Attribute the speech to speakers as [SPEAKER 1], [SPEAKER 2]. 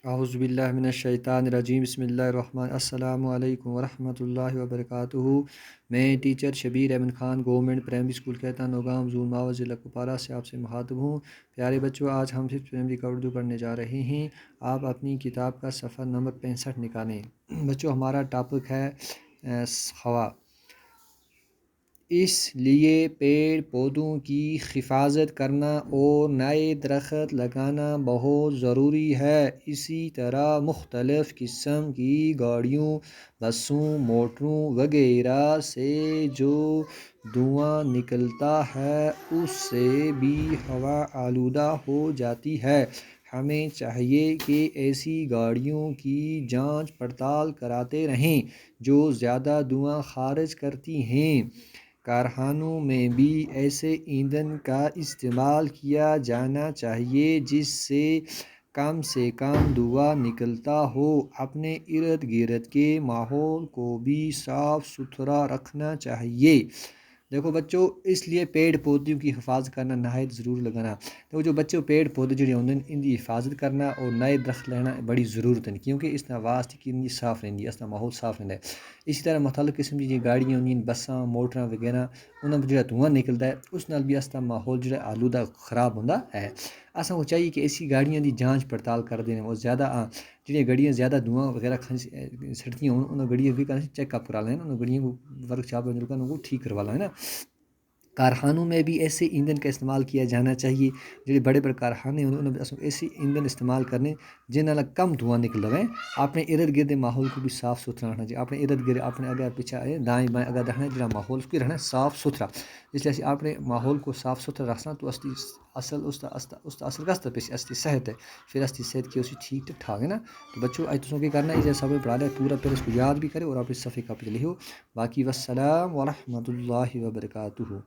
[SPEAKER 1] اعوذ باللہ من الشیطان الرجیم بسم اللہ الرحمن السلام علیکم ورحمۃ اللہ وبرکاتہ۔ میں teacher Shabir Ahmad Khan government primary school کہتا نوگام زون ماوہ ضلع کپوارہ سے آپ سے مخاطب ہوں۔ پیارے بچوں، آج ہم ففتھ پرائمری کا اردو پڑھنے جا رہے ہیں۔ آپ اپنی کتاب کا صفحہ نمبر 65 نکالیں۔ بچوں، ہمارا ٹاپک ہے ہوا۔ اس لیے پیڑ پودوں کی حفاظت کرنا اور نئے درخت لگانا بہت ضروری ہے۔ اسی طرح مختلف قسم کی گاڑیوں، بسوں، موٹروں وغیرہ سے جو دھواں نکلتا ہے اس سے بھی ہوا آلودہ ہو جاتی ہے۔ ہمیں چاہیے کہ ایسی گاڑیوں کی جانچ پڑتال کراتے رہیں جو زیادہ دھواں خارج کرتی ہیں۔ کارخانوں میں بھی ایسے ایندھن کا استعمال کیا جانا چاہیے جس سے کم دھواں نکلتا ہو۔ اپنے ارد گرد کے ماحول کو بھی صاف ستھرا رکھنا چاہیے۔ دیکھو بچوں، اس لیے پیڑ پودوں کی حفاظت کرنا نہایت ضرور لگانا۔ دیکھو جو بچوں پیڑ پودے جڑے ہوندے ان کی حفاظت کرنا اور نئے درخت لینا بڑی ضرورت ہے، کیونکہ اس طرح واسطے کی صاف رہندی ہے، اس طرح ماحول صاف رہتا ہے۔ اسی طرح مختلف قسم کی گاڑیاں ہوندی، بساں، موٹراں وغیرہ، انہاں جو دھواں نکلتا ہے اس نال بھی اس طرح ماحول جو آلودہ خراب ہوندا ہے۔ اساں کو چاہیے کہ ایسی گاڑیاں دی جانچ پڑتال کر دیں اور زیادہ جڑی گاڑیاں زیادہ دھواں وغیرہ سڑتی ہوں انہاں گاڑیاں بھی چیک اپ کرا لینا، انہاں گاڑیوں کو ورک شاپ میں ان کو ٹھیک کروا لینا۔ کارخانوں میں بھی ایسے ایندھن کا استعمال کیا جانا چاہیے۔ جو بڑے بڑے کارخانے ہیں انہوں نے ایسے ایندھن استعمال کرنے جن نال کم دھواں نکل رہے ہیں۔ اپنے ارد گرد ماحول کو بھی صاف ستھرا رکھنا چاہیے۔ اپنے ارد گرد اپنے اگر پیچھے دائیں بائیں اگر رکھنا ہے جہاں ماحول کو رہنا صاف ستھرا، اس لیے اپنے ماحول کو صاف ستھرا رکھنا تو اصل کس پہ اصلی صحت ہے، پھر اصلی صحت کی اسی ٹھیک ٹھاک ہے نا۔ تو بچوں آج تم کیا کرنا ہے، جیسا سب پڑھا لے پورا پھر اس کو یاد بھی کرے اور اپنے صفحے کا پہ لکھو۔ باقی والسلام ورحمۃ اللہ وبرکاتہ۔